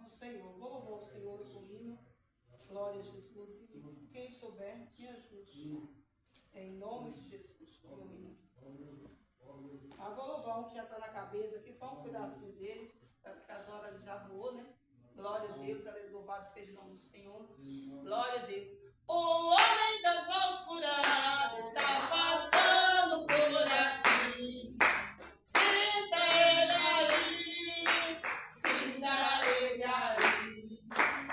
do Senhor. Vou louvar o Senhor com hino. Glória a Jesus. E quem souber, me ajude. Em nome de Jesus. Meu menino. Vou louvar um que já está na cabeça aqui, só um pedacinho dele, que as horas já voou, né? Glória a Deus, louvado seja o nome do Senhor. Glória a Deus. O homem das mãos furadas está passando por aqui. Sinta ele aí, sinta ele aí.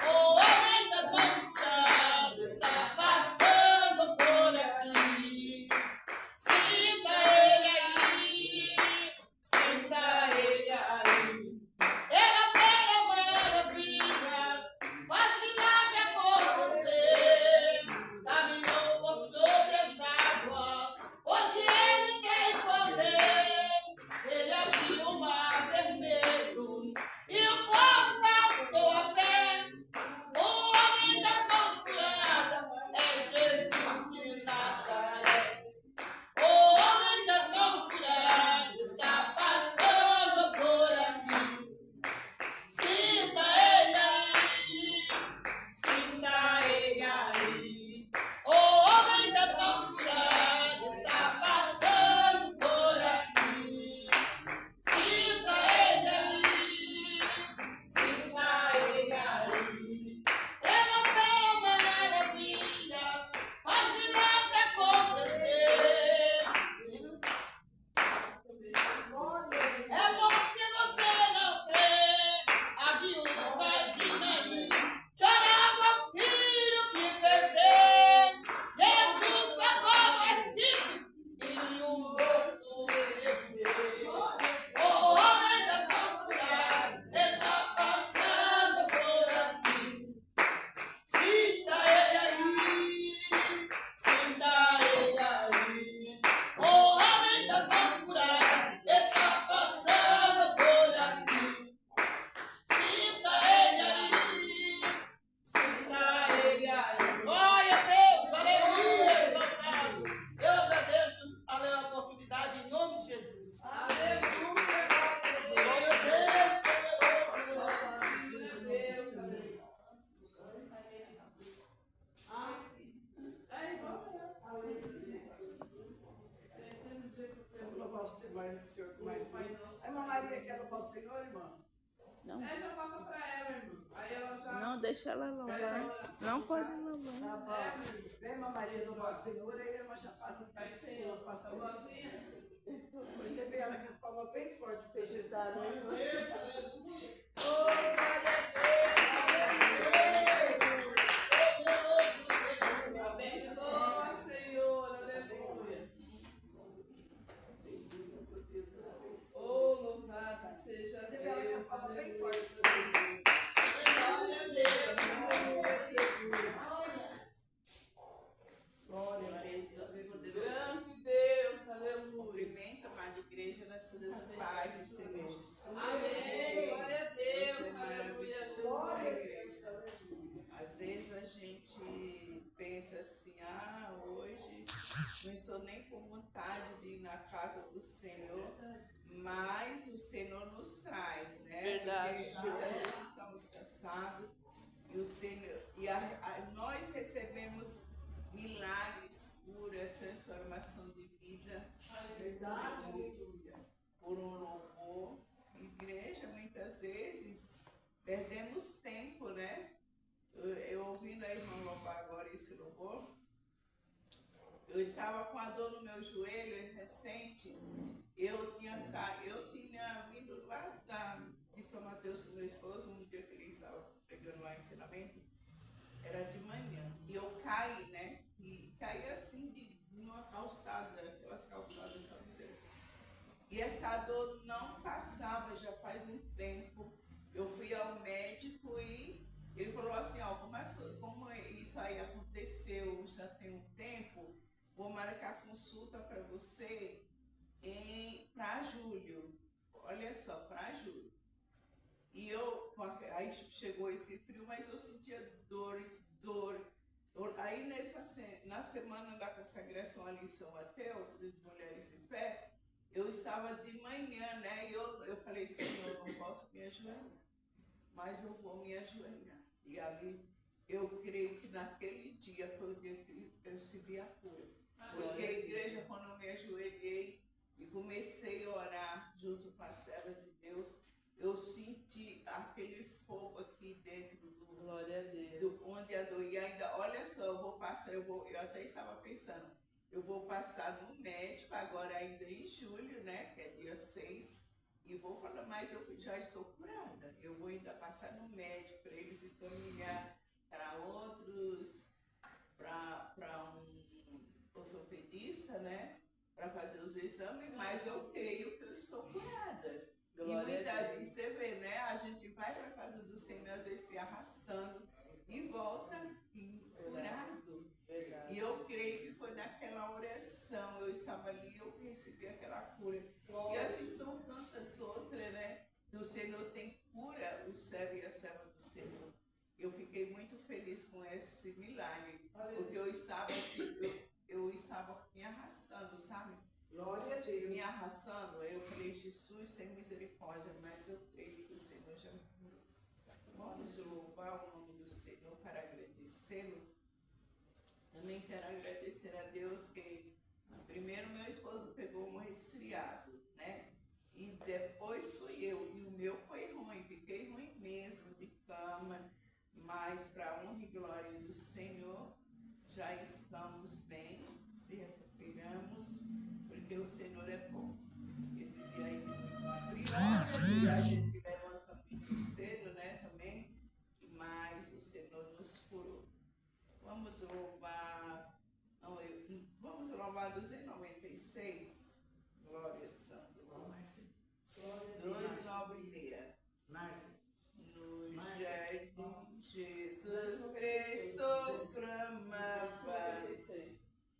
O homem das mãos furadas está passando por aqui. Sinta ele aí, sinta ele aí. Ele opera maravilhas, faz milagre acontecer. Caminhou por sobre as águas, porque ele tem poder. Ele abriu o mar vermelho e o povo passou a pé. O homem das mãos furadas é Jesus de Nazaré. O homem das mãos furadas está passando por aqui. Sinta ele aí, sinta ele aí. O homem das mãos furadas está passando por aqui. Sinta ele aí, sinta ele aí. Ele opera maravilhas, faz milagre acontecer. É bom que você não crê, a viúva de Naim chorava o filho que perdeu. Jesus levou o espírito e o morto reviveu. O homem das mãos furadas está passando por aqui. Sinta ele aí, sinta ele aí. O homem das mãos furadas está passando por aqui. Sinta ele aí, sinta ele aí. Glória a Deus, aleluia, exaltado. Eu agradeço a oportunidade em nome de Jesus. Aleluia, glória a Deus, vamos louvar o Senhor com mais fé. A irmã Maria quer louvar o Senhor, irmã? Não. Já passa pra ela, irmão. Aí ela já. Não, deixa ela louvar. Não pode louvar. Tá bom. Vem, irmã Maria, louvar o Senhor, aí a irmã já passa Vai, Senhor. passa Tá boazinha? Você vê ela com as palmas bem fortes, peixe tá, né? Oh, glória a Deus! Abençoa, Senhor, aleluia. Oh, louvado seja Você vê ela com as Deus, palmas bem aleluia. fortes. Glória a Deus. Glória a Deus. Grande Deus, aleluia. Cumprimento, amada igreja, na paz do Senhor Jesus. Amém. Glória a Deus, aleluia, Glória a Jesus. Deus. Às vezes a gente pensa assim, hoje não estou nem com vontade de ir na casa do Senhor, mas o Senhor nos traz, né? Verdade. Porque às vezes estamos cansados e o Senhor, nós recebemos milagres, cura, transformação de vida. Verdade. Por um louvor. Igreja, muitas vezes perdemos tempo, né? Eu ouvindo a irmã louvar agora esse louvor, eu estava com a dor no meu joelho recente. Eu tinha vindo lá de São Mateus com meu esposo, um dia que ele estava pegando lá ensinamento, era de manhã, e eu caí, né? E caí assim numa calçada, aquelas calçadas, sabe? E essa dor não passava já faz um tempo. Eu fui ao médico e ele falou assim, como isso aí aconteceu já tem um tempo, vou marcar consulta para você para julho. Olha só, para julho. E aí chegou esse frio, mas eu sentia dor. Aí na semana da consagração ali em São Mateus, das Mulheres de Fé, eu estava de manhã, né? E eu falei, Senhor, eu não posso me ajoelhar. mas eu vou me ajoelhar. E ali, eu creio que naquele dia foi o dia que eu recebi a cura. Porque a igreja, quando eu me ajoelhei e comecei a orar junto com as servas de Deus, eu senti aquele fogo aqui dentro Glória a Deus. do onde a dor. E ainda, olha só, eu até estava pensando, eu vou passar no médico agora ainda em julho, né, que é dia 6, e vou falar, mas eu já estou curada. Eu vou ainda passar no médico para eles encaminhar para outros, para um ortopedista, né, para fazer os exames, mas eu creio que eu estou curada. Glória E muitas a Deus. vezes você vê, né? A gente vai para a casa do Senhor, às vezes se arrastando e volta curado. Verdade. E eu creio que foi naquela oração, eu estava ali, eu recebi aquela cura. E assim são tantas outras, né? Que o Senhor tem cura, o servo e a serva do Senhor. Eu fiquei muito feliz com esse milagre, porque eu estava me arrastando, sabe? Glória a Deus. Me arrastando, eu falei, Jesus tem misericórdia, mas eu creio que o Senhor já me curou. Vamos louvar o nome do Senhor para agradecê-lo. Também quero agradecer a Deus que primeiro meu esposo pegou um resfriado, né? E depois fui eu, e o meu foi ruim, fiquei ruim mesmo, de cama, mas para a honra e glória do Senhor, já estamos bem, se recuperamos, porque o Senhor é bom. Esse dia aí frio, a gente levanta muito cedo, né, também, mas o Senhor nos curou. Vamos louvar, vamos louvar 296, glória Santo. 296. No jardim, Jesus Cristo clamava,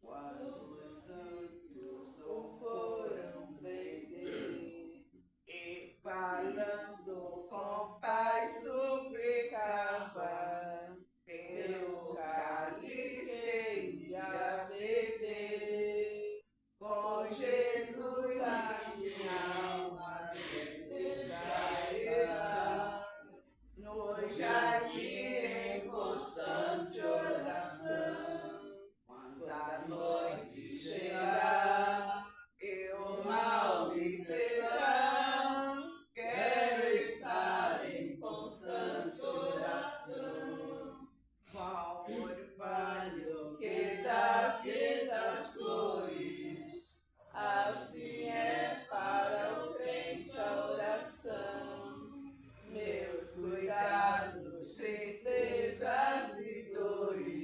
quando os santos o foram prender, e falando com paz suplicava, pelo cálice queria beber, com Jesus a minha alma desejava, no jardim em constante oração, quando a noite chegar, eu mal me será, quero estar em constante oração. Qual orvalho que dá das flores, assim é para o crente a oração. Meus cuidados, tristezas e dores,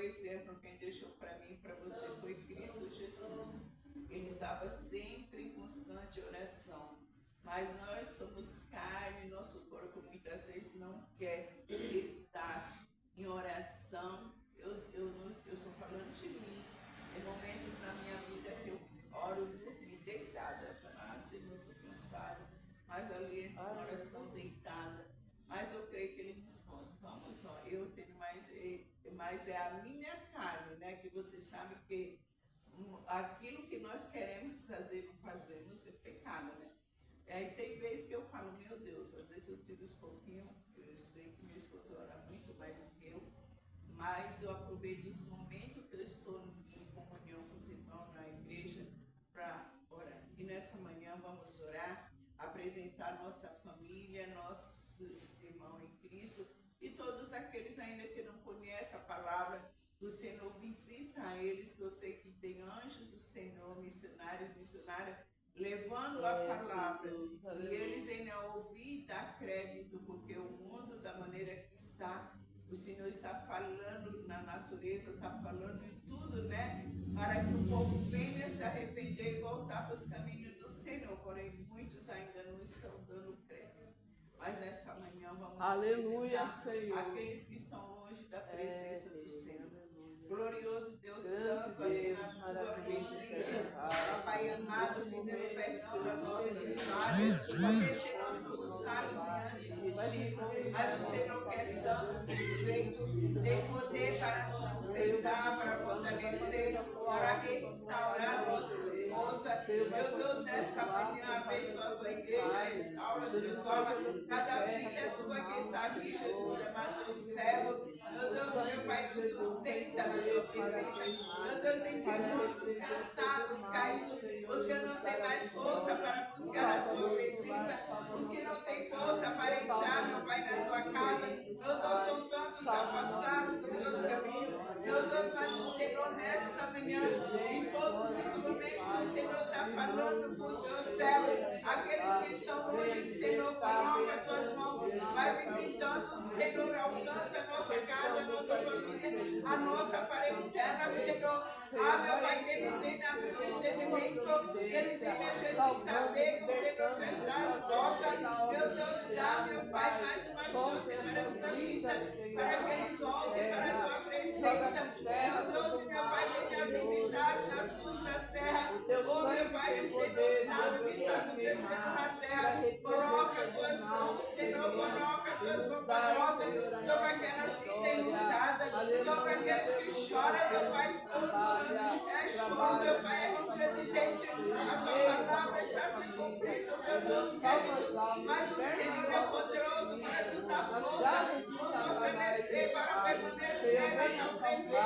exemplo, quem deixou para mim e para você foi Cristo Jesus. Ele estava sempre em constante oração. Mas nós somos carne, nosso corpo muitas vezes não quer estar em oração. Eu estou falando de mim. Tem momentos na minha vida que eu oro dormir deitada. Senhor, estou cansada. Mas ali entro em oração deitada. Mas eu creio que ele responde. Vamos só, eu tenho mas é a minha carne, né? Que você sabe que aquilo que nós queremos fazer, não fazemos, é pecado, né? Aí tem vezes que eu falo, meu Deus, às vezes eu tiro os pouquinhos, eu sei que minha esposa ora muito mais do que eu, mas eu aproveito os momentos que eu estou em comunhão com os irmãos na igreja para orar. E nessa manhã vamos orar, apresentar nossa família, nossos irmãos em Cristo e todos aqueles ainda que não conhecem a palavra do Senhor, visita eles, que eu sei que tem anjos do Senhor, missionárias, levando a palavra, e eles ainda ouvir e dar crédito, porque o mundo, da maneira que está, o Senhor está falando na natureza, está falando em tudo, né? Para que o povo venha se arrepender e voltar para os caminhos do Senhor, porém muitos ainda não estão dando crédito. Mas nessa manhã vamos Aleluia, apresentar Senhor. aqueles que são longe da presença do Senhor. Glorioso Deus Grande Santo, Deus, aqui na maravilhoso tua Deus. presença, Pai amado, pedimos perdão das nossas falhas, porque nós somos sábios diante de Ti, mas o Senhor que é santo, perfeito, tem poder para nos sustentar, para fortalecer, para restaurar nossas forças. Meu Deus, nessa manhã, abençoa a tua igreja, restaura, transforma cada filha tua que está aqui, Jesus, amado teu servo. Meu Deus, meu Pai, nos sustenta na tua presença. Meu Deus, intimamos os cansados, caídos, os que não têm mais força para buscar a tua presença, os que não têm força para entrar, meu Pai, na tua casa. Meu Deus, são tantos afastados dos teus caminhos. Meu Deus, mas o Senhor, nessa manhã, em todos os momentos que o Senhor está falando com os teus servos, aqueles que estão longe, Senhor, coloca as tuas mãos, vai visitando, Senhor, alcança a nossa casa, a nossa família, a nossa parentela, Senhor. Ah, meu Pai, que eles venham abrir o entendimento, que eles venham, Jesus, saber que o Senhor está às portas. Meu Deus, dá, meu Pai, mais uma chance para essas vidas, para que eles voltem para a tua presença. Meu Deus, meu Pai, venha visitar as nações da terra. Oh, meu Pai, o Senhor sabe o que está acontecendo na terra. Coloca as tuas mãos, Senhor, coloca as tuas mãos poderosas sobre aquelas que têm lutado, sobre aqueles que choram, meu Pai, tudo é choro, meu Pai, é muito evidente. A tua palavra está se cumprindo, meu Deus, mas o Senhor é poderoso para nos dar força, nos fortalecer, para permanecer na tua presença,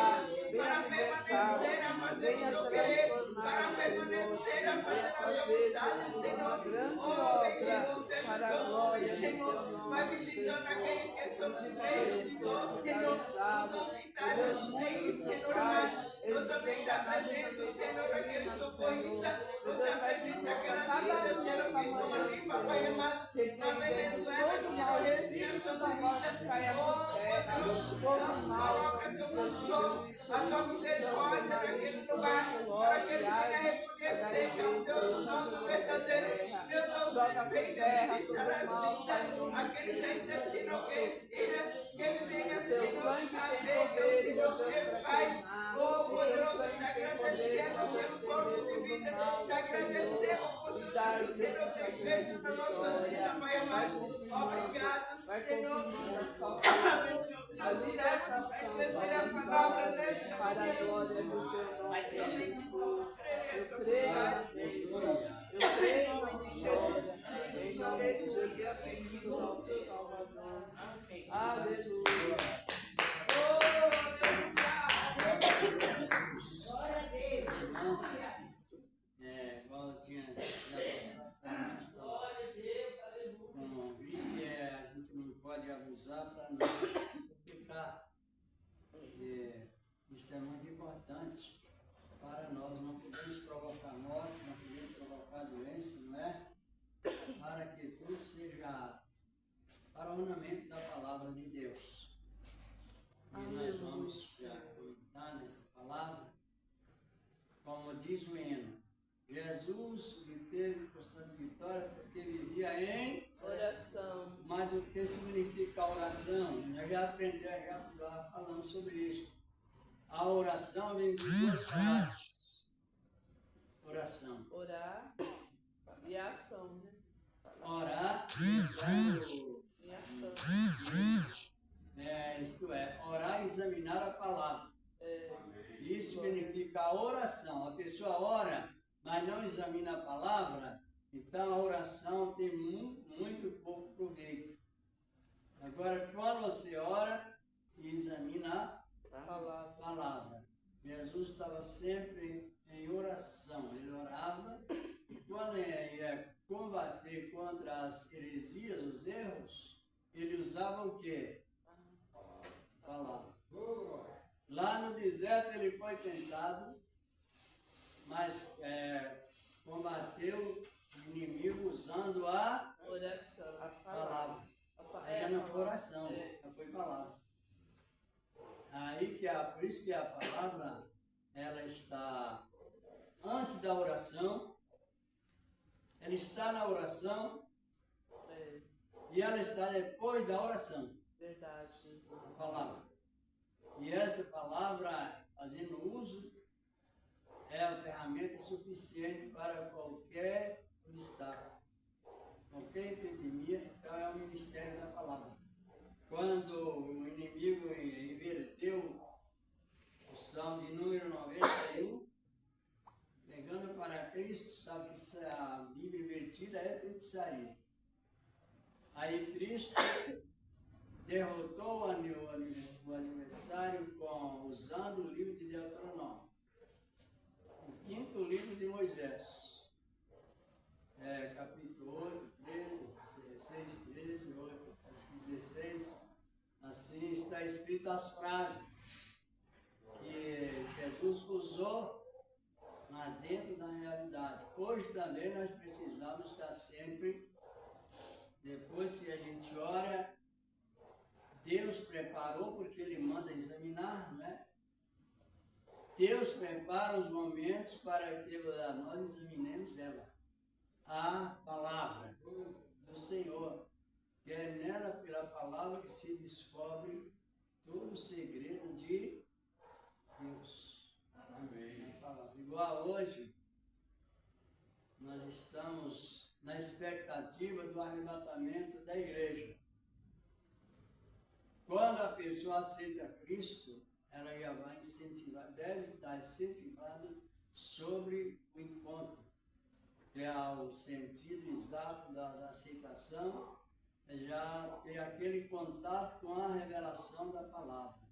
para permanecer a fazer o teu querer, para permanecer a fazer a tua vontade, Senhor. Oh, bendito seja o teu nome, Senhor. Vai visitando aqueles que estão nos leitos, Senhor, nos hospitais, nas UTIs, Senhor amado. Eu também te apresento, Senhor, aquele socorrista. Eu te apresento aquelas vidas, Senhor, que estão ali, Papai amado. Na Venezuela, Senhor, resgatando vida. Oh, poderoso Santo, coloca a tua unção, a tua misericórdia naquele lugar, para que eles venham reconhecer que é um Deus santo, verdadeiro. Meu Deus, venha visitar as vidas, aqueles ainda se não respiram, que eles venham, Senhor, saber que o Senhor que faz. Oh, poderoso, te agradecemos pelo corpo de vida, te agradecemos por tudo que o Senhor tem feito nas nossas vidas, Pai amado. Obrigado, Senhor. Vai trazer a palavra nessa para a glória do teu nome, Jesus. Eu creio na bênção. Eu creio no nome de Jesus. Em nome de Jesus Cristo, nosso Salvador. Aleluia. Glória a Deus. Igual eu tinha com gripe, a gente não pode abusar para não se complicar. Isso é muito importante para nós, não podemos provocar morte, não podemos provocar doença, não é? Para que tudo seja para o ornamento da palavra de Deus. E nós vamos já como diz o hino, Jesus obteve constante vitória porque vivia em Oração. Mas o que significa oração? Nós já aprendemos, já falamos sobre isso. A oração vem de duas palavras. Oração. Orar e ação, né? Orar E ação. isto é, orar e examinar a palavra. Isso significa oração. A pessoa ora, mas não examina a palavra, então a oração tem muito pouco proveito. Agora, quando você ora e examina a palavra, Jesus estava sempre em oração. Ele orava e quando ele ia combater contra as heresias, os erros, ele usava o quê? Palavra. Lá no deserto ele foi tentado, mas combateu o inimigo usando a Oração. A palavra. Já não foi oração, já foi palavra. Aí por isso que a palavra, ela está antes da oração, ela está na oração e ela está depois da oração. Verdade, Jesus. A palavra. E esta palavra, fazendo uso, é a ferramenta suficiente para qualquer obstáculo, qualquer epidemia. Então é o ministério da palavra. Quando o inimigo inverteu o Salmo de número 91, pegando para Cristo, sabe que a Bíblia invertida é feitiçaria. Aí Cristo derrotou o adversário usando o livro de Deuteronômio, o 5º livro de Moisés, capítulo 8, 13, 6, 13, 8, acho que 16, assim está escrito as frases que Jesus usou lá dentro da realidade. Hoje também nós precisamos estar sempre, depois que a gente ora, Deus preparou, porque Ele manda examinar, não é? Deus prepara os momentos para que nós examinemos ela. A palavra do Senhor, que é nela, pela palavra, que se descobre todo o segredo de Deus. Amém. A palavra. Igual hoje, nós estamos na expectativa do arrebatamento da igreja. Quando a pessoa aceita Cristo, ela já vai incentivar, deve estar incentivada sobre o encontro, que é o sentido exato da aceitação, é já ter aquele contato com a revelação da palavra.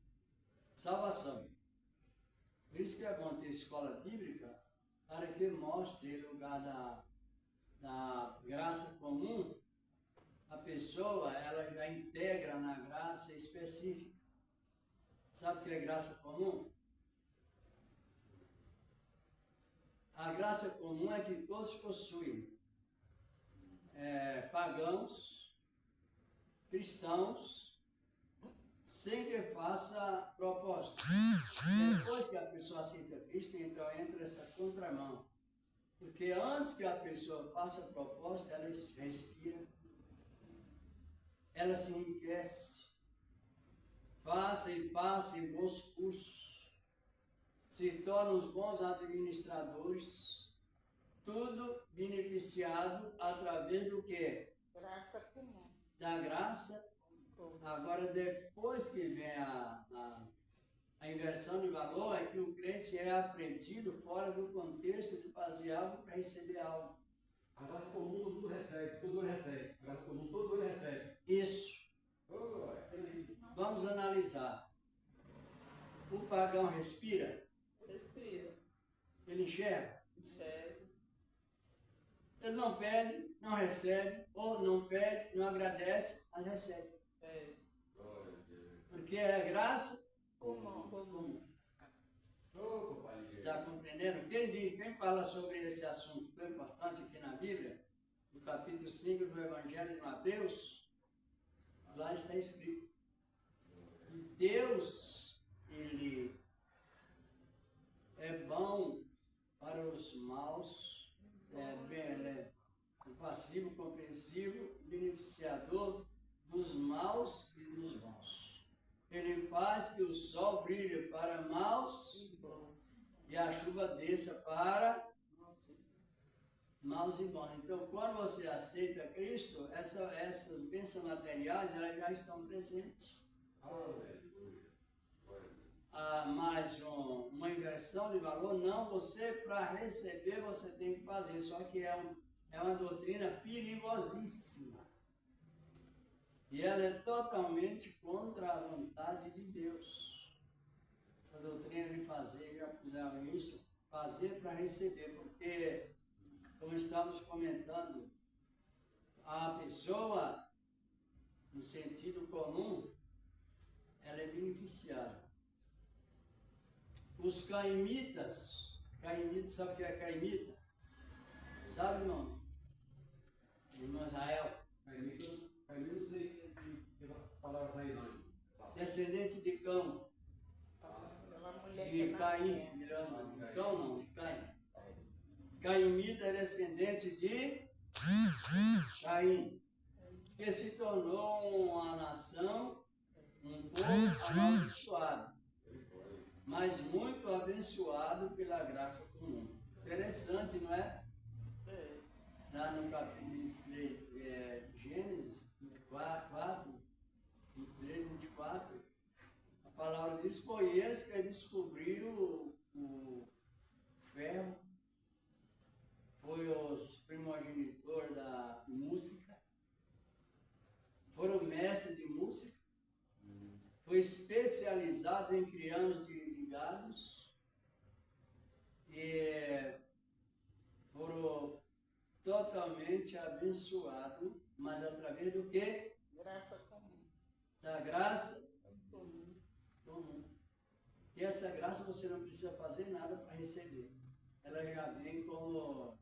Salvação. Por isso que é bom ter escola bíblica, para que mostre o lugar da graça comum. A pessoa, ela já integra na graça específica. Sabe o que é graça comum? A graça comum é que todos possuem. Pagãos, cristãos, sem que faça propósito. Depois que a pessoa aceita Cristo, então entra essa contramão. Porque antes que a pessoa faça propósito, ela respira, ela se enriquece, passa e passa em bons cursos, se torna os bons administradores, tudo beneficiado através do quê? Graça comum. Da graça. Agora, depois que vem a inversão de valor, é que o crente é apreendido fora do contexto de fazer algo para receber algo. A graça comum todo mundo recebe, todo mundo recebe. A graça comum todo mundo recebe. Isso. Vamos analisar. O pagão respira? Respira. Ele enxerga? Enxerga. Ele não pede, não recebe, ou não pede, não agradece, mas recebe. Porque é graça comum. Está compreendendo? Quem fala sobre esse assunto tão importante aqui na Bíblia, no capítulo 5 do Evangelho de Mateus, lá está escrito. E Deus, Ele é bom beneficiador dos maus e dos bons. Ele faz que o sol brilhe para maus e a chuva desça para maus e bons. Então, quando você aceita Cristo, essas bênçãos materiais, elas já estão presentes. Mas uma inversão de valor, não, você para receber você tem que fazer, só que é uma doutrina perigosíssima. E ela é totalmente contra a vontade de Deus. Essa doutrina de fazer, já fizeram isso, fazer para receber, porque, como estamos comentando, a pessoa, no sentido comum, ela é beneficiária. Os caimitas, sabe o que é caimita? Sabe, irmão? Irmão Israel. Caimita não sei que palavras aí não. Descendente de Cão. De Caim, melhor não. De Cão não, de Caim. Caimita é descendente de Caim, que se tornou uma nação, um povo amaldiçoado, mas muito abençoado pela graça comum. Interessante, não é? Lá no capítulo 23 de Gênesis 4, 23, 24, a palavra diz: foi eles que descobriram o ferro, foi os primogenitores da música, foram mestres de música, foi especializado em crianos de gados e foram totalmente abençoados, mas através do quê? Graça comum. Da graça comum. E essa graça você não precisa fazer nada para receber. Ela já vem como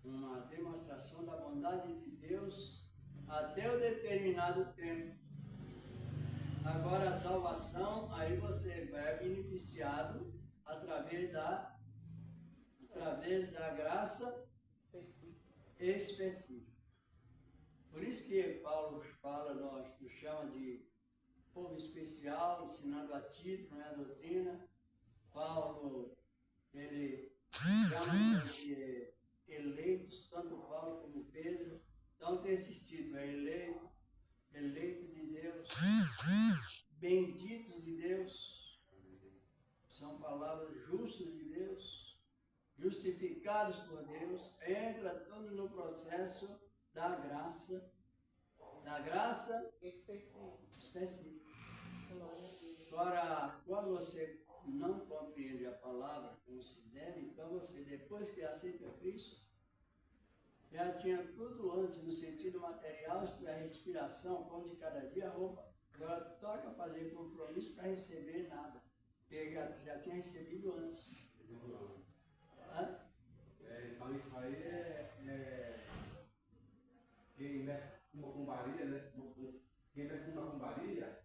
uma demonstração da bondade de Deus até o determinado tempo. Agora a salvação, aí você é beneficiado através da graça específica. Por isso que Paulo fala, nos chama de povo especial, ensinando a título, não é a doutrina. Paulo, ele chama de eleitos, tanto Paulo como Pedro. Então tem esses títulos, eleito de Deus, benditos de Deus, são palavras justas de Deus, justificados por Deus, entra todo no processo da graça específica. Agora, quando você não compreende a palavra como se deve, então você, depois que aceita Cristo, já tinha tudo antes, no sentido material, isto é, a respiração, pão de cada dia, a roupa. Agora toca fazer compromisso para receber nada, porque já tinha recebido antes. Então isso aí quem mexe com macumbaria, né? Quem mexe com macumbaria,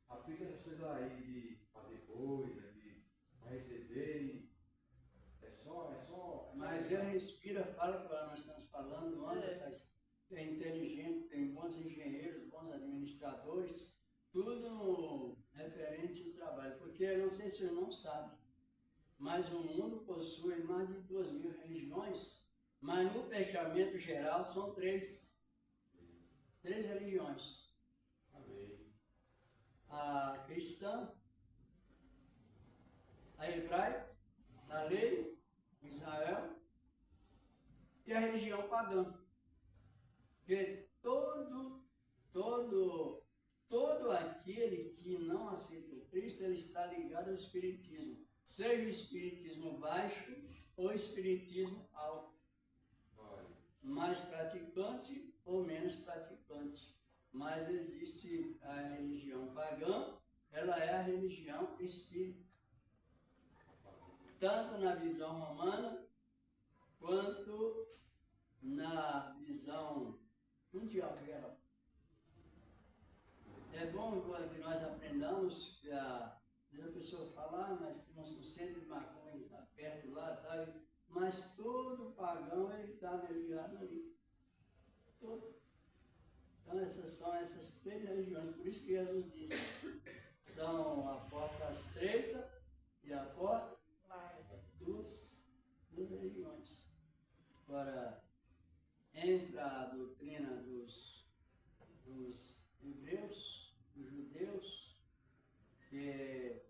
aplica essas coisas aí de fazer coisa, de receber e Mas ele respira, fala que nós estamos falando, anda, é inteligente, tem bons engenheiros, bons administradores, tudo referente ao trabalho. Porque eu não sei se o irmão sabe, mas o mundo possui mais de 2.000 religiões, mas no fechamento geral são três religiões. Amém. A cristã, a hebraica, a lei, Israel, e a religião pagã. Porque todo aquele que não aceita o Cristo, ele está ligado ao espiritismo. Seja o espiritismo baixo ou espiritismo alto. Mais praticante ou menos praticante. Mas existe a religião pagã, ela é a religião espírita. Tanto na visão romana, quanto na visão mundial. É bom que nós aprendamos, a pessoa fala, mas temos um centro de maconha tá perto lá, tá? Mas todo pagão ele está ligado ali. Todo. Então Então, são essas três religiões. Por isso que Jesus disse, são a porta estreita e a porta duas religiões. Agora, entra a doutrina dos hebreus, dos judeus, que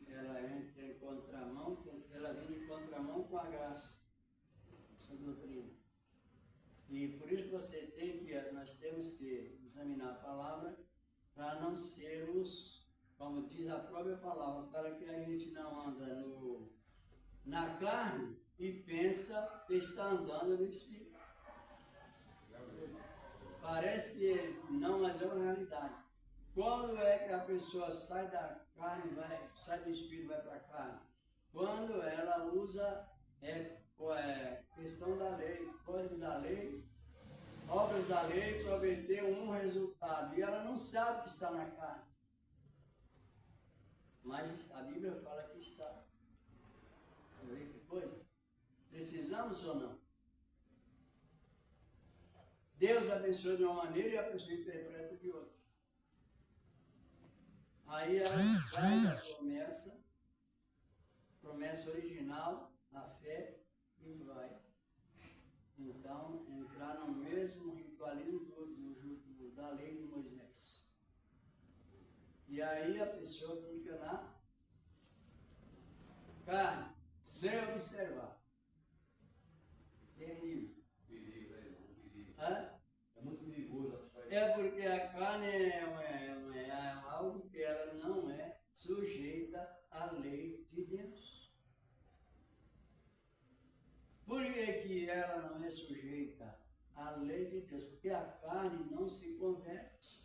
ela entra em contramão, ela vem de contramão com a graça, essa doutrina. E por isso nós temos que examinar a palavra para não sermos, como diz a própria palavra, para que a gente não anda na carne e pensa que está andando no Espírito. Parece que não, mas é uma realidade. Quando é que a pessoa sai da carne, sai do Espírito e vai para a carne? Quando ela usa questão da lei, código da lei, obras da lei para obter um resultado. E ela não sabe que está na carne. Mas a Bíblia fala que está. Você vê que coisa? Precisamos ou não? Deus abençoa de uma maneira e a pessoa interpreta de outra. Aí ela sai da promessa original, da fé, e vai. Então, entrar no mesmo ritualismo da lei de Moisés. E aí a pessoa fica na carne, sem observar. Terrível. Perigo, perigo. Hã? É muito perigoso. É porque a carne é algo que ela não é sujeita à lei de Deus. Por que ela não é sujeita à lei de Deus? Porque a carne não se converte.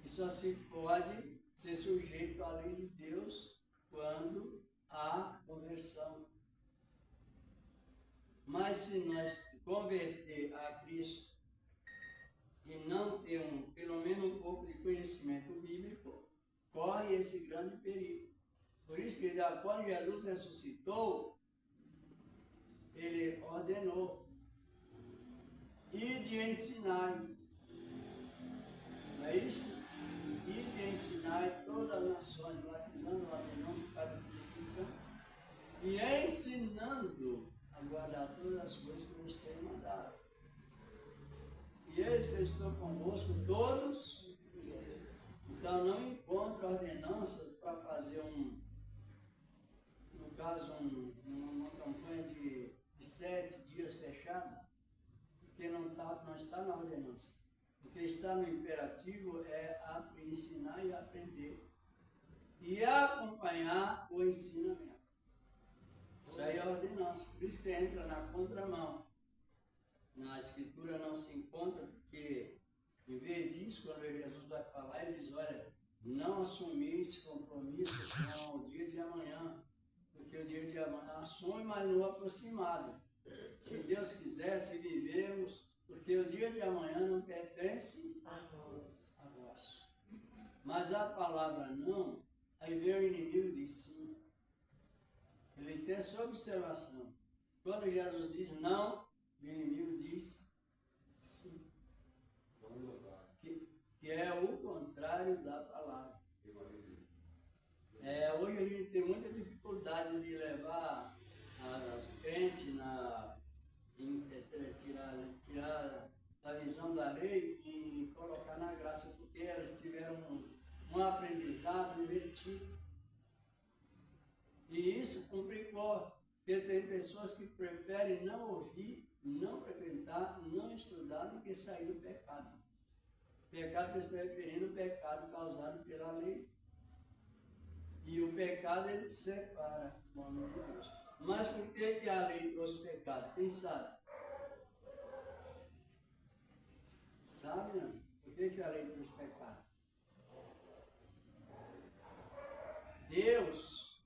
E só se pode ser sujeito à lei de Deus quando há conversão. Mas se nós converter a Cristo e não ter pelo menos um pouco de conhecimento bíblico, corre esse grande perigo. Por isso que quando Jesus ressuscitou, ele ordenou: ide e ensinai. Não é isso? Ide e ensinai todas as nações, batizando-as em nome do Pai, do Filho e do Espírito Santo, e ensinando a guardar todas as coisas que nos tem mandado. E eis que eu estou convosco todos. Então não encontro ordenanças para fazer no caso, uma campanha de 7 dias fechada, porque não está na ordenança. O que está no imperativo é ensinar e aprender. E acompanhar o ensinamento. Isso aí é a ordenança. Por isso que entra na contramão. Na Escritura não se encontra, porque em vez disso, quando Jesus vai falar, ele diz: olha, não assumir esse compromisso com o dia de amanhã, porque o dia de amanhã assume, mas não aproximado. Se Deus quiser, se vivemos, porque o dia de amanhã não pertence a nós. Mas a palavra não, aí vem o inimigo diz sim. Ele tem essa observação. Quando Jesus diz não, o inimigo diz sim. Que é o contrário da palavra. Hoje a gente tem muita dificuldade de levar os crentes tirar a visão da lei e colocar na graça, porque eles tiveram um aprendizado invertido. E isso complicou, porque tem pessoas que preferem não ouvir, não frequentar, não estudar do que sair do pecado. Pecado que está referindo ao pecado causado pela lei. E o pecado ele separa o homem de Deus. Mas por que a lei trouxe pecado? Quem sabe? Sabe, não? Por que a lei trouxe pecado? Deus,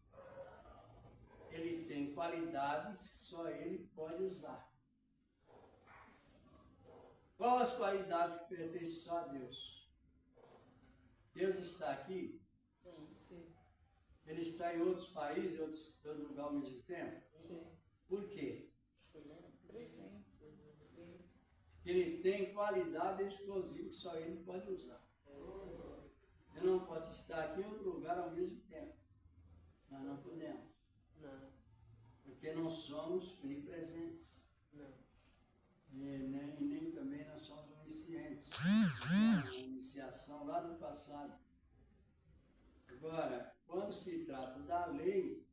ele tem qualidades que só ele pode usar. Quais as qualidades que pertencem só a Deus? Deus está aqui? Sim. Ele está em outros países, em outro lugar ao mesmo tempo? Sim. Por quê? Presente. que ele tem qualidade exclusiva que só ele pode usar. Eu não posso estar aqui em outro lugar ao mesmo tempo. Nós não podemos. Não. Porque não somos onipresentes. Não. E nem também nós somos oniscientes. Uma iniciação lá no passado. Agora, quando se trata da lei,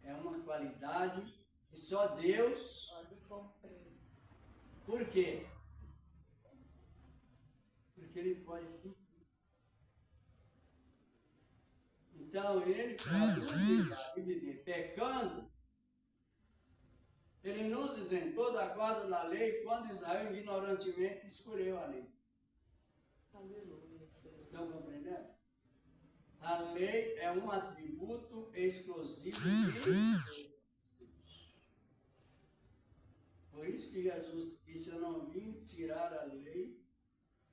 é uma qualidade que só Deus Pode cumprir. Por quê? Porque ele pode cumprir. Então, ele, para nos deixar de viver pecando, ele nos isentou da guarda da lei quando Israel ignorantemente escolheu a lei. Aleluia. Estão compreendendo? A lei é um atributo exclusivo de Deus. Por isso que Jesus disse, eu não vim tirar a lei,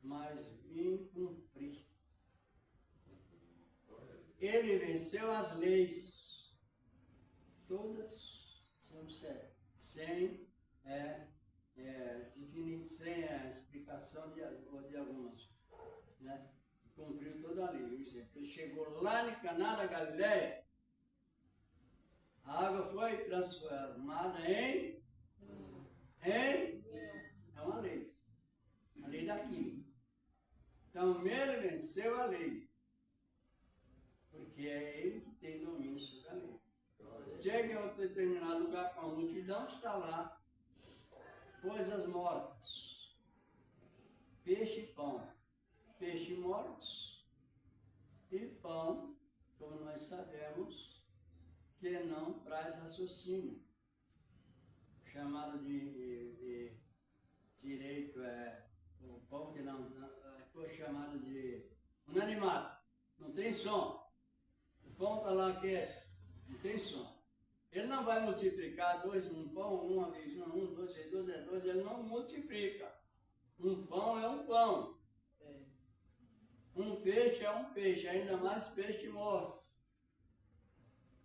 mas vim cumprir. Ele venceu as leis, todas são certas, sem a explicação de algumas, né? Cumpriu toda a lei. Por exemplo, ele chegou lá em Caná da Galileia, a água foi transformada em é uma lei, a lei da química. Então ele venceu a lei, porque é ele que tem domínio sobre a lei. Chega em outro determinado lugar com a multidão, está lá coisas mortas, peixe e pão, peixe mortos e pão, como nós sabemos, que não traz raciocínio, chamado de direito, o pão que não foi chamado de unanimado, não tem som. O pão está lá que não tem som. Ele não vai multiplicar um pão, uma vez dois vezes dois é dois, ele não multiplica. Um pão é um pão. Um peixe é um peixe, ainda mais peixe morto.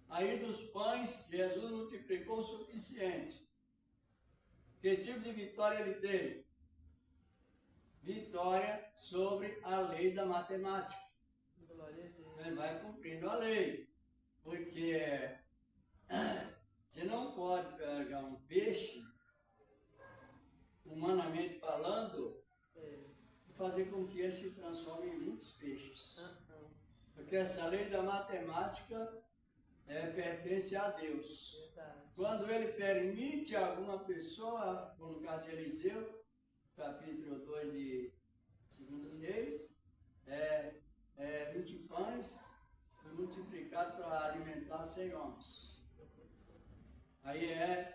Aí dos pães, Jesus multiplicou o suficiente. Que tipo de vitória ele teve? Vitória sobre a lei da matemática. Ele vai cumprindo a lei. Porque você não pode pegar um peixe, humanamente falando, e fazer com que ele se transforme em muitos peixes. Porque essa lei da matemática pertence a Deus. Quando ele permite a alguma pessoa, como no caso de Eliseu, capítulo 2 de 2 Reis, 20 pães multiplicado para alimentar 100 homens. Aí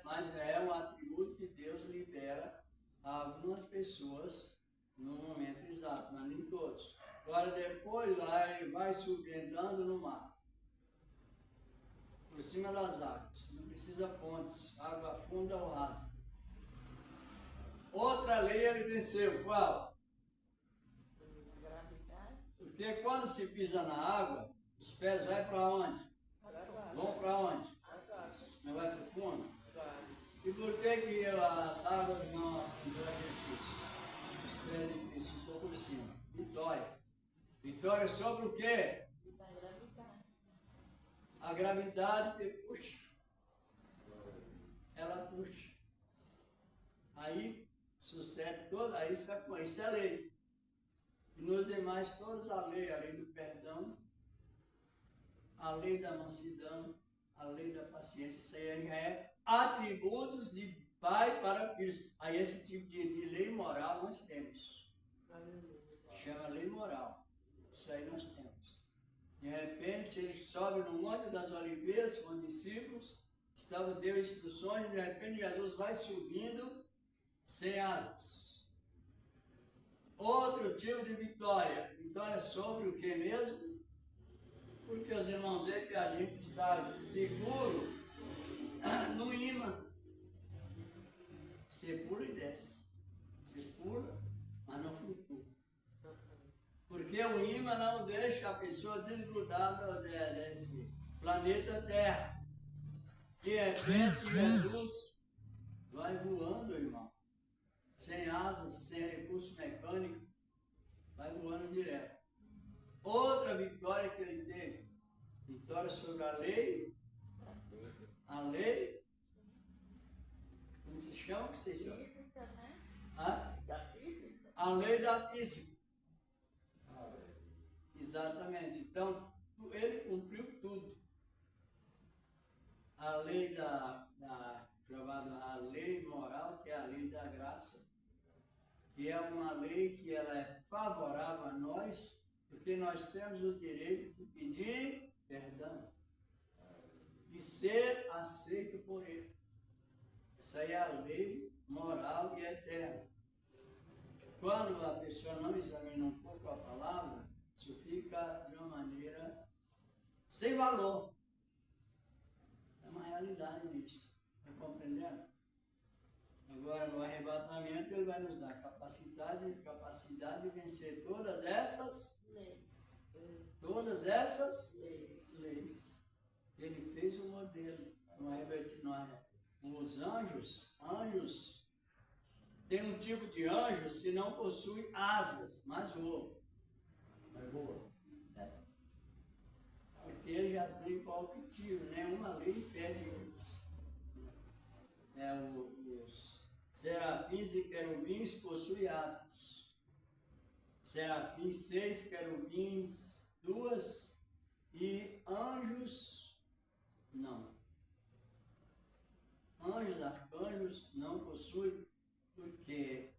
mas é um atributo que Deus libera a algumas pessoas no momento exato, mas nem todos. Agora depois lá ele vai subindo no mar, por cima das águas, não precisa pontes, água funda ou rasa. Outra lei ele venceu, qual? Porque quando se pisa na água, os pés vão para onde? Vão para onde? Não vai para o fundo? E por que as águas não afundam a Cristo? Os pés de Cristo ficou por cima. Vitória. Vitória sobre o quê? A gravidade que puxa. Ela puxa. Aí sucede toda, isso é lei. E nos demais todas a lei do perdão, a lei da mansidão, a lei da paciência, isso aí é atributos de Pai para Cristo. Aí esse tipo de lei moral nós temos. Chama lei moral. Isso aí nós temos. De repente ele sobe no Monte das Oliveiras com os discípulos, deu instruções, e de repente Jesus vai subindo sem asas. Outro tipo de vitória. Vitória sobre o que mesmo? Porque os irmãos veem que a gente está seguro no imã. Você pula e desce. Você pula, mas não flutua. Porque o imã não deixa a pessoa desgrudada desse planeta Terra. De repente, Jesus vai voando, irmão. sem asas, sem recurso mecânico, vai voando direto. Outra vitória que ele teve, vitória sobre a lei, como se chama? Que vocês sabem? Física, né? Da física? A lei da física. Exatamente. Então, ele cumpriu tudo. A lei chamada a lei moral, que é a lei da graça, que é uma lei que ela é favorável a nós, porque nós temos o direito de pedir perdão e ser aceito por ele. Essa aí é a lei moral e eterna. Quando a pessoa não examina um pouco a palavra, isso fica de uma maneira sem valor. É uma realidade nisso. Está compreendendo? Agora, no arrebatamento, ele vai nos dar capacidade de vencer todas essas leis. Ele fez um modelo. Os anjos, tem um tipo de anjos que não possui asas, mas voam. Porque ele já tem qual objetivo, nenhuma lei impede isso. Os serafins e querubins possuem asas. Serafins 6, querubins 2 e anjos não. Anjos, arcanjos não possuem, porque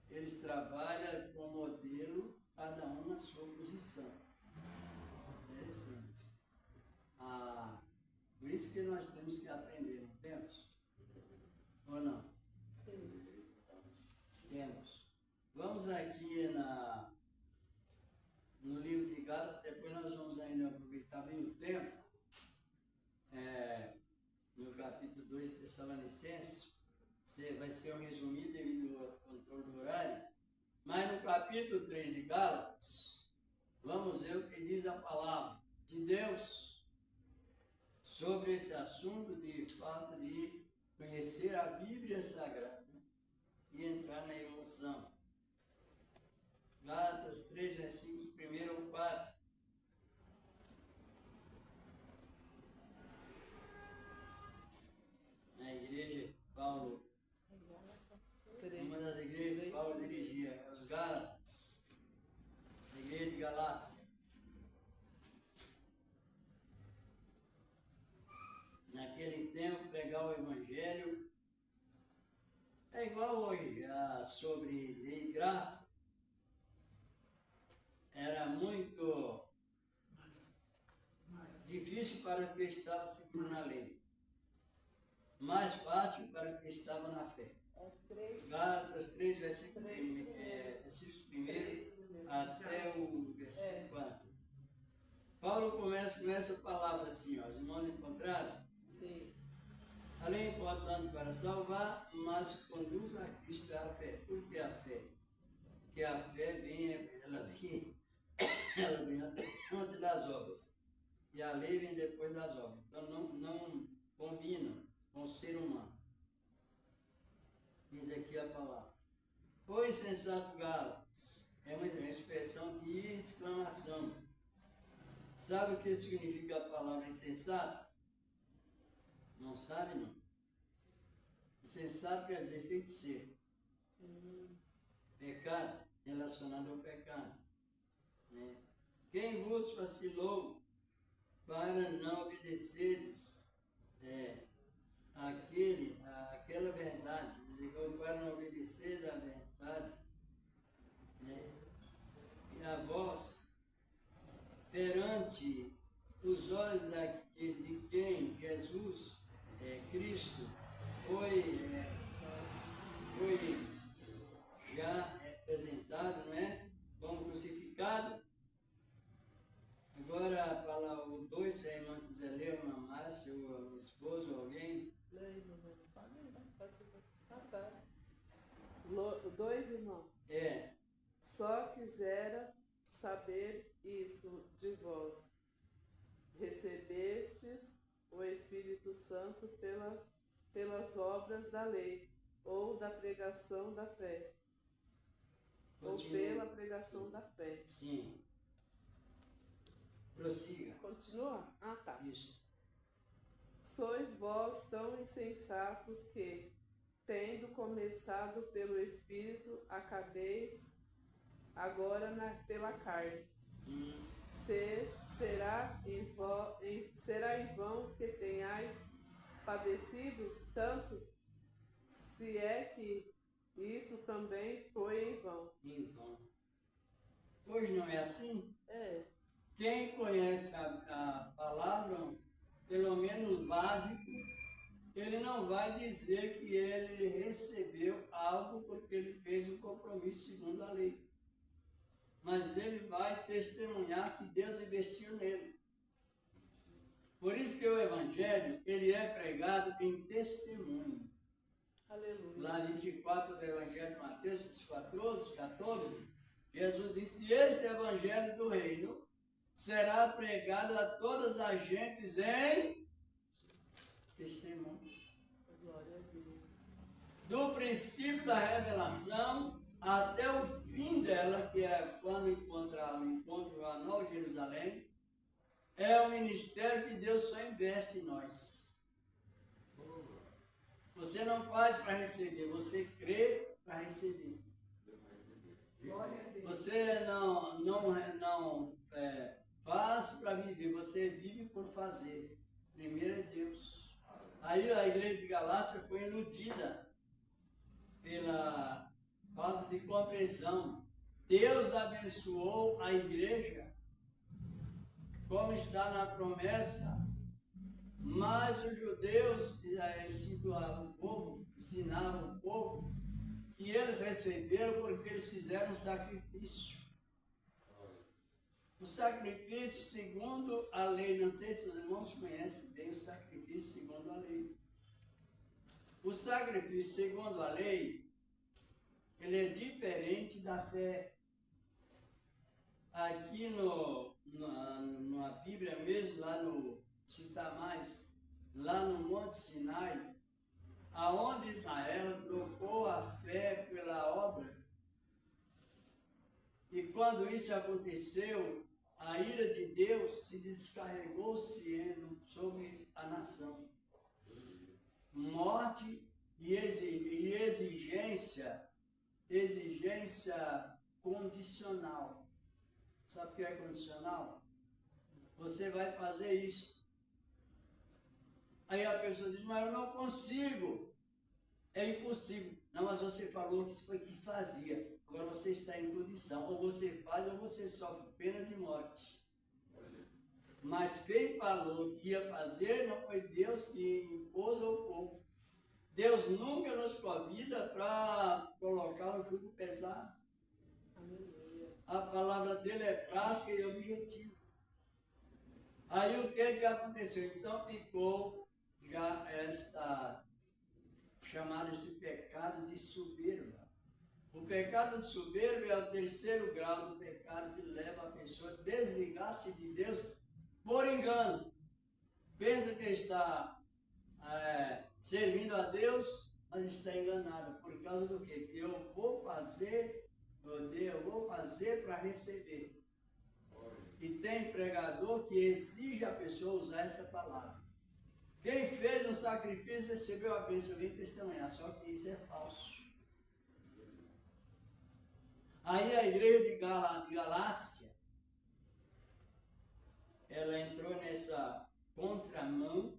eles trabalham com modelo, cada um na sua posição. Interessante. Por isso que nós temos que aprender, não temos? Ou não? Sim. Temos. Vamos aqui no livro de Gálatas, depois nós vamos ainda aproveitar bem o tempo. No capítulo 2 de Tessalonicenses, vai ser um resumido devido ao controle do horário, mas no capítulo 3 de Gálatas, vamos ver o que diz a palavra de Deus sobre esse assunto de falta de conhecer a Bíblia Sagrada e entrar na emoção. Gálatas 3, versículos 1 ao 4. Na igreja, Paulo, uma das igrejas que Paulo dirigia, os Gálatas, a igreja de Galácia. Naquele tempo, pregar o Evangelho é igual hoje, sobre lei e graça. Era muito difícil para o que estava seguindo na lei, mais fácil para o que estava na fé. Gálatas 3, versículos 1 até o versículo 4. Paulo começa com essa palavra assim, ó, os irmãos encontraram? Sim. A lei é importante para salvar, mas conduz a Cristo à fé. Por que a fé? Porque a fé ela vem antes das obras. E a lei vem depois das obras. Então não combinam com o ser humano. Diz aqui a palavra. O insensato Gálatas é uma expressão de exclamação. Sabe o que significa a palavra insensato? Não sabe, não? Insensato quer dizer feiticeiro. Pecado, relacionado ao pecado. Né? Quem vos vacilou para não obedeceres aquela verdade, dizer, para não obedecer a verdade, né? E a vós, perante os olhos de quem Jesus Cristo foi já apresentado, não é? Como crucificado. Agora, para o 2, se a irmã quiser ler, uma Márcia, o esposo, alguém. Dois, irmão. Só quisera saber isto de vós. Recebestes o Espírito Santo pelas obras da lei, ou da pregação da fé, ou Continua. pela pregação da fé. Sim. Prossiga. Continua? Ah, tá. Isso. Sois vós tão insensatos que, tendo começado pelo Espírito, acabeis agora pela carne. Será em vão que tenhais padecido tanto, se é que isso também foi em vão. Então, hoje não é assim? É, Quem conhece a palavra, pelo menos básico, ele não vai dizer que ele recebeu algo porque ele fez um compromisso segundo a lei. Mas ele vai testemunhar que Deus investiu nele. Por isso que o Evangelho, ele é pregado em testemunho. aleluia. Lá 24 do Evangelho de Mateus, 14, Jesus disse: este Evangelho do Reino será pregado a todas as gentes em testemunho. Glória a Deus. Do princípio da revelação até o fim dela, que é quando encontra o encontro a Nova Jerusalém, é o ministério que Deus só investe em nós. Você não faz para receber, você crê para receber. Glória a Deus. Você não faz para viver, você vive por fazer. Primeiro é Deus. Aí a igreja de Galácia foi iludida pela falta de compreensão. Deus abençoou a igreja, como está na promessa, mas os judeus ensinavam o povo que eles receberam porque eles fizeram um sacrifício. O sacrifício segundo a lei, não sei se os irmãos conhecem bem o sacrifício segundo a lei. O sacrifício segundo a lei, ele é diferente da fé. Aqui na Bíblia mesmo, lá no, citar mais, lá no Monte Sinai, aonde Israel trocou a fé pela obra. E quando isso aconteceu, a ira de Deus se descarregou sobre a nação. Morte e exigência condicional. Sabe o que é condicional? Você vai fazer isso. Aí a pessoa diz, mas eu não consigo. É impossível. Não, mas você falou que isso foi que fazia. Agora você está em condição. Ou você faz ou você sofre pena de morte. Mas quem falou que ia fazer não foi Deus que impôs ao povo. Deus nunca nos convida para colocar o jugo pesado. A palavra dele é prática e objetiva. Aí o que aconteceu? Então ficou já chamado esse pecado de soberba. O pecado de soberba é o terceiro grau do pecado que leva a pessoa a desligar-se de Deus por engano. Pensa que está servindo a Deus, mas está enganado. Por causa do quê? Eu vou fazer para receber. E tem pregador que exige a pessoa usar essa palavra. Quem fez o sacrifício recebeu a bênção, vem testemunhar, só que isso é falso. Aí a igreja de Galácia, ela entrou nessa contramão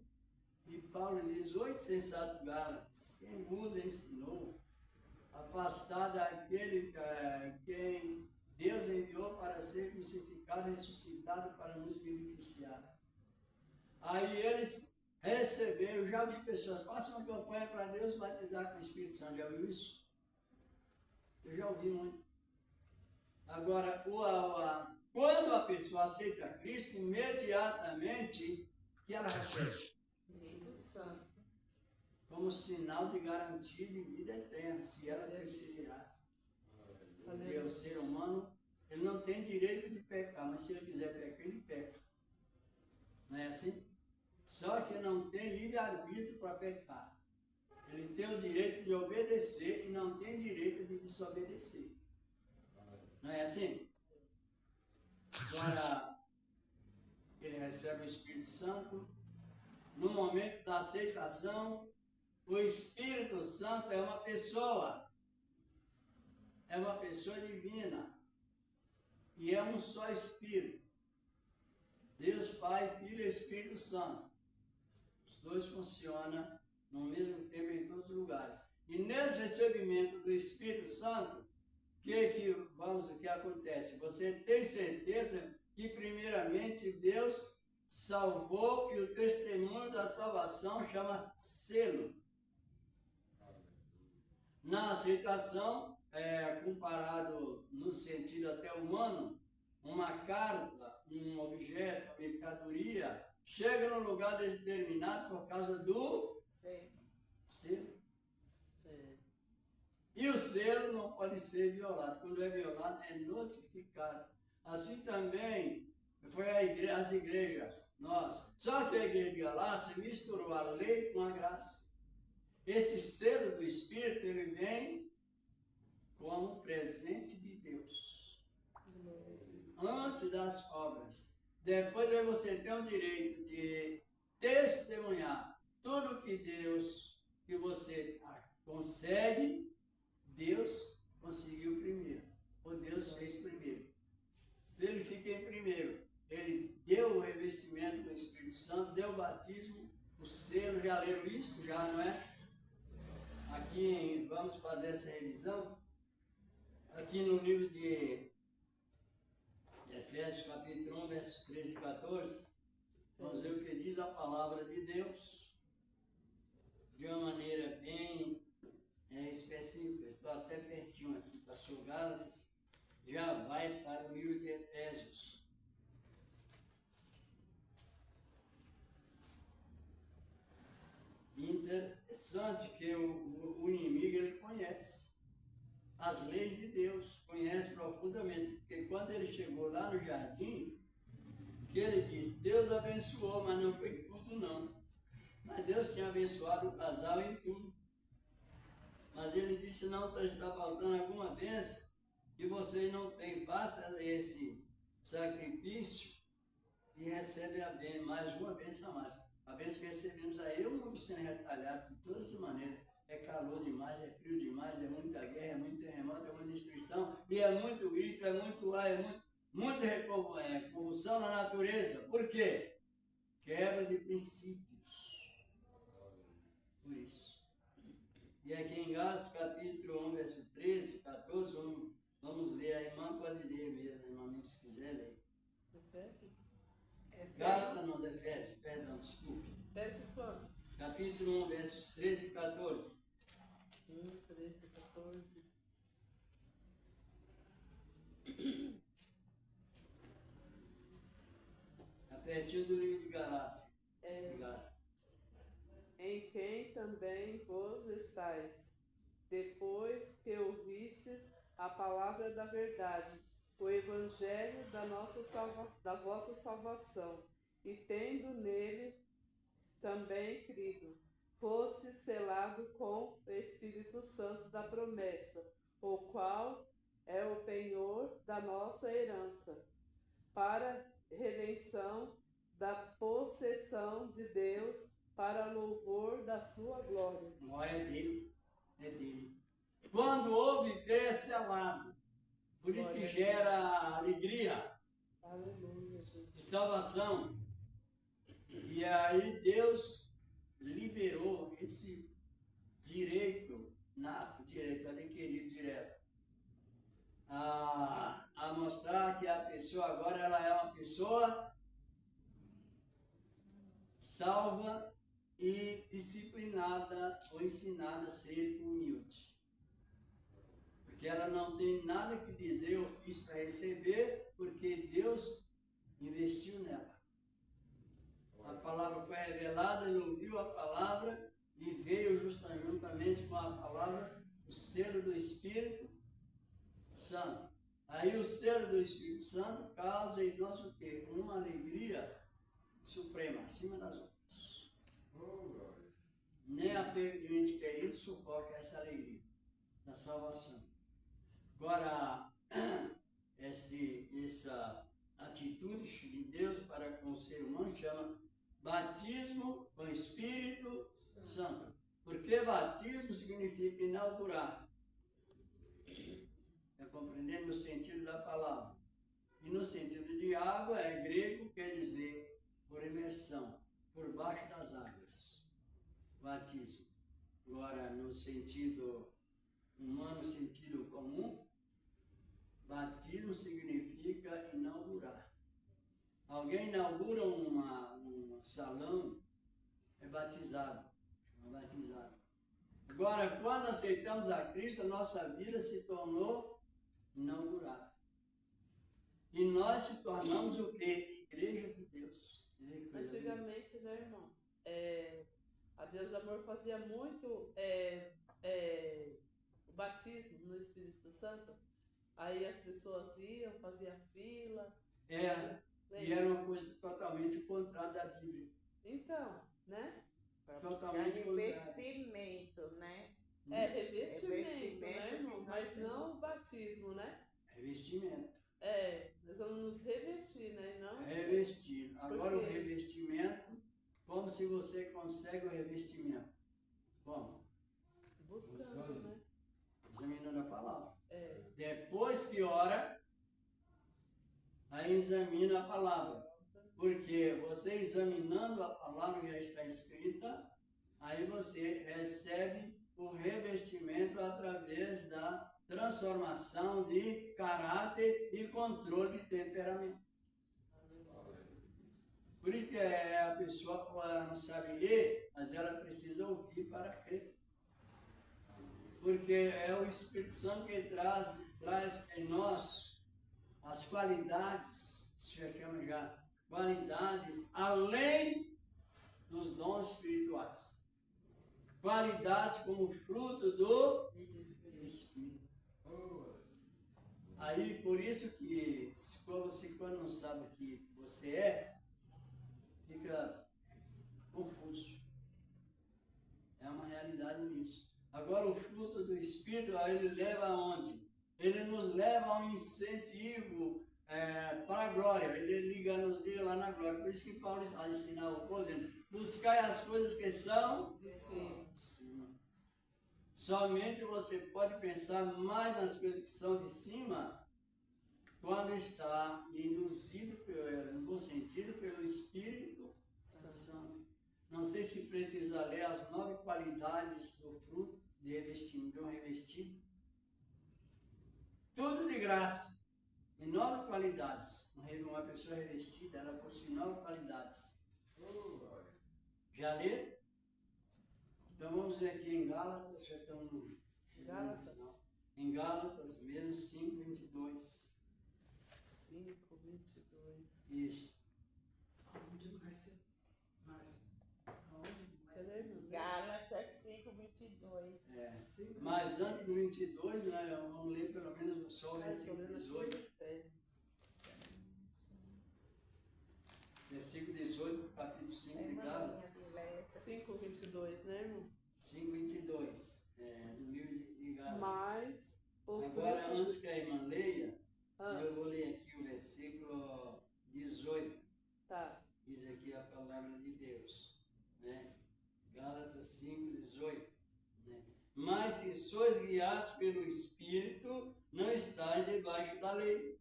e Paulo diz, ô insensato Gálatas, quem vos ensinou afastar daquele quem Deus enviou para ser crucificado e ressuscitado para nos beneficiar. Aí eles receberam, já vi pessoas, façam uma campanha para Deus batizar com o Espírito Santo, já viu isso? Eu já ouvi muito. Agora, quando a pessoa aceita Cristo, imediatamente, o que ela recebe? Espírito Santo. Como sinal de garantia de vida eterna, se ela perseverar. Porque o ser humano, ele não tem direito de pecar, mas se ele quiser pecar, ele peca. Não é assim? Só que não tem livre-arbítrio para pecar. Ele tem o direito de obedecer e não tem direito de desobedecer. Não é assim? Agora, ele recebe o Espírito Santo. No momento da aceitação, o Espírito Santo é uma pessoa. É uma pessoa divina. E é um só Espírito. Deus Pai, Filho e Espírito Santo. Os dois funcionam no mesmo tempo em todos os lugares. E nesse recebimento do Espírito Santo, o que acontece? Você tem certeza que primeiramente Deus salvou e o testemunho da salvação chama selo. Na aceitação, comparado no sentido até humano, uma carta, um objeto, uma mercadoria, chega no lugar determinado por causa do selo. E o selo não pode ser violado. Quando é violado, é notificado. Assim também foi as igrejas, nós. Só que a igreja de Galácia misturou a lei com a graça. Este selo do Espírito, ele vem como presente de Deus. Antes das obras. Depois você tem o direito de testemunhar tudo que você consegue, Deus conseguiu primeiro. Ou Deus fez primeiro. Ele fica em primeiro. Ele deu o revestimento do Espírito Santo, deu o batismo, o selo, já leram isso? Já, não é? Aqui vamos fazer essa revisão. Aqui no livro de Efésios capítulo 1, versos 13 e 14, vamos ver o que diz a palavra de Deus de uma maneira bem específica. Estou até pertinho aqui, passou Gálatas, já vai para o livro de Efésios. Interessante que o inimigo, ele conhece as leis de Deus, conhece profundamente, porque quando ele chegou lá no jardim, que ele disse, Deus abençoou, mas não foi tudo não. Mas Deus tinha abençoado o casal em tudo. Mas ele disse, não, está faltando alguma bênção, e vocês não têm, faça esse sacrifício e recebe a bênção, mais uma bênção a mais. A bênção que recebemos aí, eu não sendo retalhado de todas as maneiras. É calor demais, é frio demais, é muita guerra, é muito terremoto, é muita destruição, e é muito grito, é muito ar, é muita convulsão na natureza. Por quê? Quebra de princípios. Por isso. E aqui em Gálatas capítulo 1, verso 13, 14, vamos ler, a irmã pode ler mesmo, a irmã, se quiser ler. Gálatas, não, Efésios, perdão, desculpe. Verso quanto? Capítulo 1, versos 13 e 14. 1, 13, 14. A partir do livro de Galácia. Em quem também vos estáis, depois que ouvistes a palavra da verdade, o evangelho da vossa salvação, e tendo nele também crido, foste selado com o Espírito Santo da promessa, o qual é o penhor da nossa herança, para redenção da possessão de Deus, para louvor da sua glória. Glória é dele, é dele. Quando ouve, cresce selado. Por isso que gera alegria. Aleluia, Jesus. De salvação. E aí Deus liberou esse direito nato, direito adquirido direto, a mostrar que a pessoa agora ela é uma pessoa salva e disciplinada ou ensinada a ser humilde. Porque ela não tem nada que dizer ou fiz para receber, porque Deus investiu nela. A palavra foi revelada, ele ouviu a palavra e veio juntamente com a palavra o selo do Espírito Santo. Aí o selo do Espírito Santo causa em nós o quê? Uma alegria suprema, acima das outras. nem a perda de entes queridos sufoca essa alegria da salvação. Agora, essa atitude de Deus para com o ser humano chama batismo com Espírito Santo. Porque batismo significa inaugurar. Está compreendendo no sentido da palavra? E no sentido de água, é grego, quer dizer por imersão, por baixo das águas. Batismo. Agora, no sentido humano, sentido comum, batismo significa inaugurar. Alguém inaugura um salão, é batizado. Chama batizado. Agora, quando aceitamos a Cristo, a nossa vida se tornou inaugurada. E nós se tornamos o quê? Igreja de Deus. Antigamente, né, irmão? A Deus Amor fazia muito o batismo no Espírito Santo. Aí as pessoas iam, faziam fila. E era uma coisa totalmente contrária da Bíblia. Então, né? Totalmente revestimento, né? Revestimento, né, irmão? Mas não o batismo, né? Revestimento. Nós vamos nos revestir, né? Não? Revestir. Agora o revestimento, como se você consegue o revestimento? Como? Buscando, né? Examinando a palavra. Depois que ora, aí examina a palavra. Porque você examinando a palavra já está escrita, aí você recebe o revestimento através da transformação de caráter e controle de temperamento. Por isso que a pessoa ela não sabe ler, mas ela precisa ouvir para crer. Porque é o Espírito Santo que traz em nós as qualidades, se chama já qualidades além dos dons espirituais. Qualidades como fruto do Espírito. Aí, por isso que você quando não sabe o que você fica confuso. É uma realidade nisso. Agora, o fruto do Espírito, ele leva aonde? Ele nos leva a um incentivo para a glória. Ele nos liga lá na glória. Por isso que Paulo vai ensinar o povo, dizendo, buscai as coisas que são de cima. Somente você pode pensar mais nas coisas que são de cima quando está induzido, no bom sentido, pelo Espírito Santo. Não sei se precisa ler as 9 qualidades do fruto de um revestido. Tudo de graça. E 9 qualidades. Uma pessoa revestida, ela possui 9 qualidades. Já lê? Então vamos ver aqui em Gálatas, já estamos no final. Em Gálatas mesmo, 5:22. 5:22. Isso. Gálatas 5:22. Mas antes do 22, né, vamos ler pelo menos só o versículo 18. Versículo 18, capítulo 5 de Gálatas. 5:22, né, irmão? 5:22, no livro de Gálatas. Mas agora, antes que a irmã leia, eu vou ler aqui o versículo 18. Tá. Diz aqui a palavra de Deus, né? Gálatas 5:18. Né? Mas se sois guiados pelo Espírito, não estáis debaixo da lei.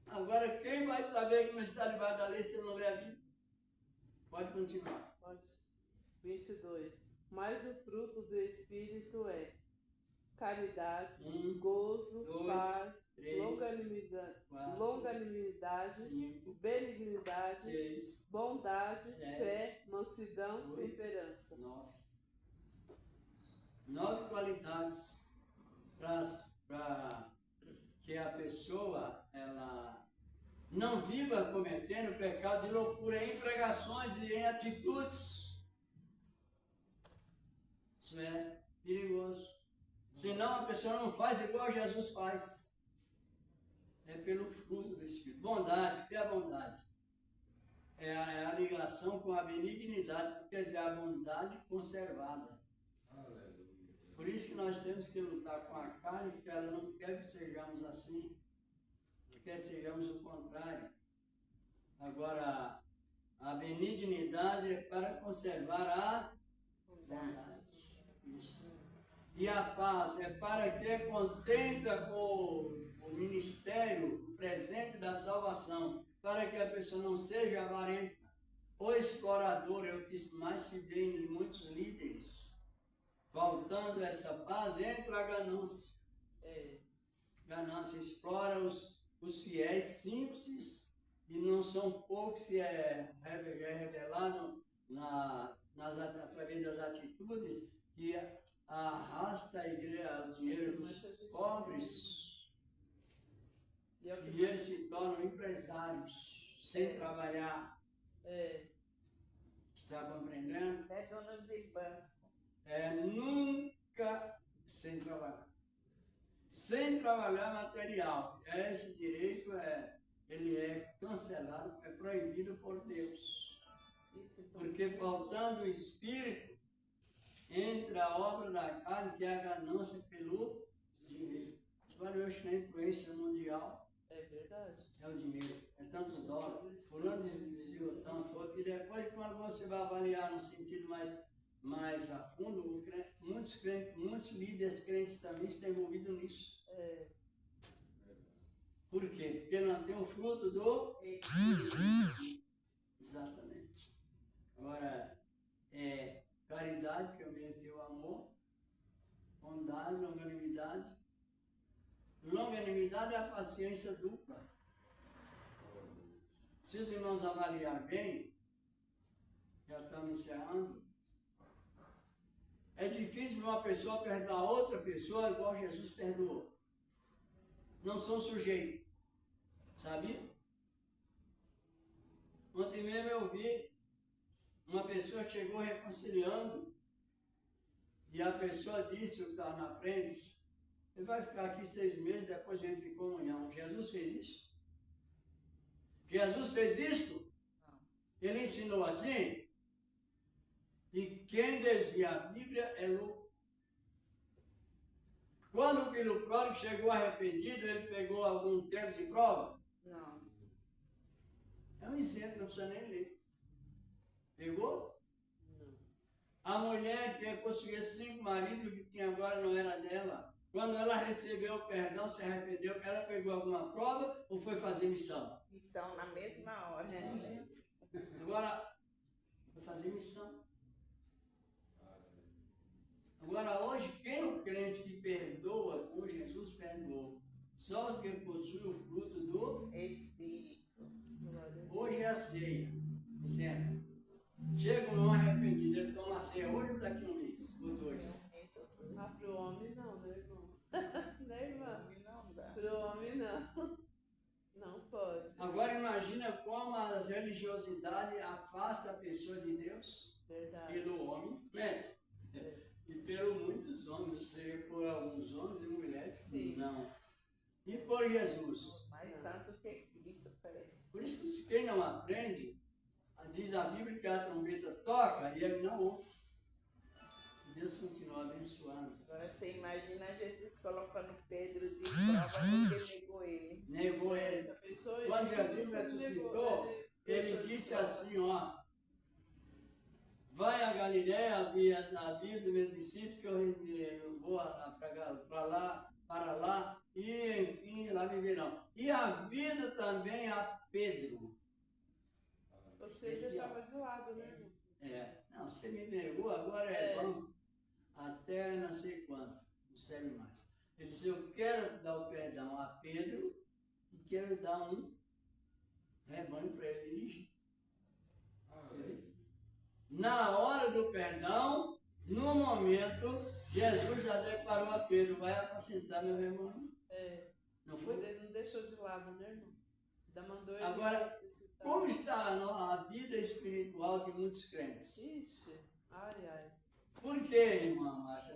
Agora, quem vai saber que não está debaixo da lei se não ler a Bíblia? Pode continuar. Pode. 22. Mas o fruto do Espírito é caridade, gozo, 2, paz, 3, longanimidade, 5, benignidade, 6, bondade, 7, fé, mansidão, 8, temperança. 9. 9 qualidades para que a pessoa ela não viva cometendo pecado de loucura em pregações e em atitudes. Isso é perigoso. Senão a pessoa não faz igual Jesus faz. É pelo fruto do Espírito. Bondade, que é a bondade? é a ligação com a benignidade, que quer dizer a bondade conservada. Por isso que nós temos que lutar com a carne, porque ela não quer que sejamos assim, não quer que sejamos o contrário. Agora, a benignidade é para conservar a bondade. Isso. E a paz é para ter contenta com o ministério, o presente da salvação, para que a pessoa não seja avarenta ou exploradora. É o que mais se vê em muitos líderes. Faltando essa paz, entra a ganância. Ganância explora os fiéis simples, e não são poucos que é revelado através das atitudes, que arrasta a igreja, o dinheiro dos pobres, e eles se tornam empresários sem trabalhar. Está compreendendo? É donos de banco. Nunca sem trabalhar. Sem trabalhar material. Esse direito ele é cancelado, é proibido por Deus. Porque faltando o espírito, entra a obra da carne, que é a ganância pelo dinheiro. Você vai ver hoje na influência mundial. É verdade. É o dinheiro. É tantos dólares. Fulano desviou tanto, outro. E depois, quando você vai avaliar no sentido mais a fundo, muitos crentes, muitos líderes crentes também estão envolvidos nisso. Por quê? Porque não tem o fruto do Espírito. Exatamente. Agora, caridade, que é o mesmo que o amor, bondade, longanimidade. Longanimidade é a paciência dupla. Se os irmãos avaliarem bem, já estamos encerrando, é difícil uma pessoa perdoar outra pessoa igual Jesus perdoou. Não são sujeitos. Sabia? Ontem mesmo eu vi uma pessoa que chegou reconciliando, e a pessoa disse, o que estava na frente, ele vai ficar aqui 6 meses, depois entra em comunhão. Jesus fez isso? Jesus fez isto? Ele ensinou assim? E quem desvia a Bíblia é louco. Quando o filho pródigo chegou arrependido, ele pegou algum tempo de prova? Não. É um exemplo, não precisa nem ler. Pegou? Não. A mulher que possuía 5 maridos, o que tinha agora não era dela. Quando ela recebeu o perdão, se arrependeu, ela pegou alguma prova ou foi fazer missão? Missão na mesma hora. Agora, foi fazer missão. Agora, hoje, quem é o crente que perdoa como Jesus perdoou? Só os que possuem o fruto do Espírito. Hoje é a ceia, certo? Chega um arrependido, ele toma a ceia hoje ou daqui a 1 mês, ou 2? Para o homem não, né, irmão? Né, irmã? Não dá. Para o homem não. Não pode. Agora imagina como as religiosidades afastam a pessoa de Deus. Verdade. Pelo homem, né? E pelo muitos homens, ou seja, por alguns homens e mulheres, sim, não. E por Jesus. Mais santo que Cristo parece. Por isso que quem não aprende, diz a Bíblia que a trombeta toca e ele não ouve. Deus continua abençoando. Agora você imagina Jesus colocando Pedro de prova porque negou ele. Negou ele. Quando Jesus ressuscitou, ele disse assim, ó, vai a Galiléia, avisa meus discípulos que eu vou para lá, e enfim, lá viverão. E avisa também a Pedro. Você deixava de lado, né? Não, você me negou, agora é bom. Até não sei quanto, não serve mais. Ele disse, eu quero dar o perdão a Pedro e quero dar um rebanho para ele dirigir. Na hora do perdão, no momento, Jesus já declarou a Pedro, vai apacentar meu rebanho. Não foi? Ele não deixou de lado, né, irmão? Ainda mandou ele. Agora, como está a vida espiritual de muitos crentes? Ixi, ai. Por que, irmã Márcia,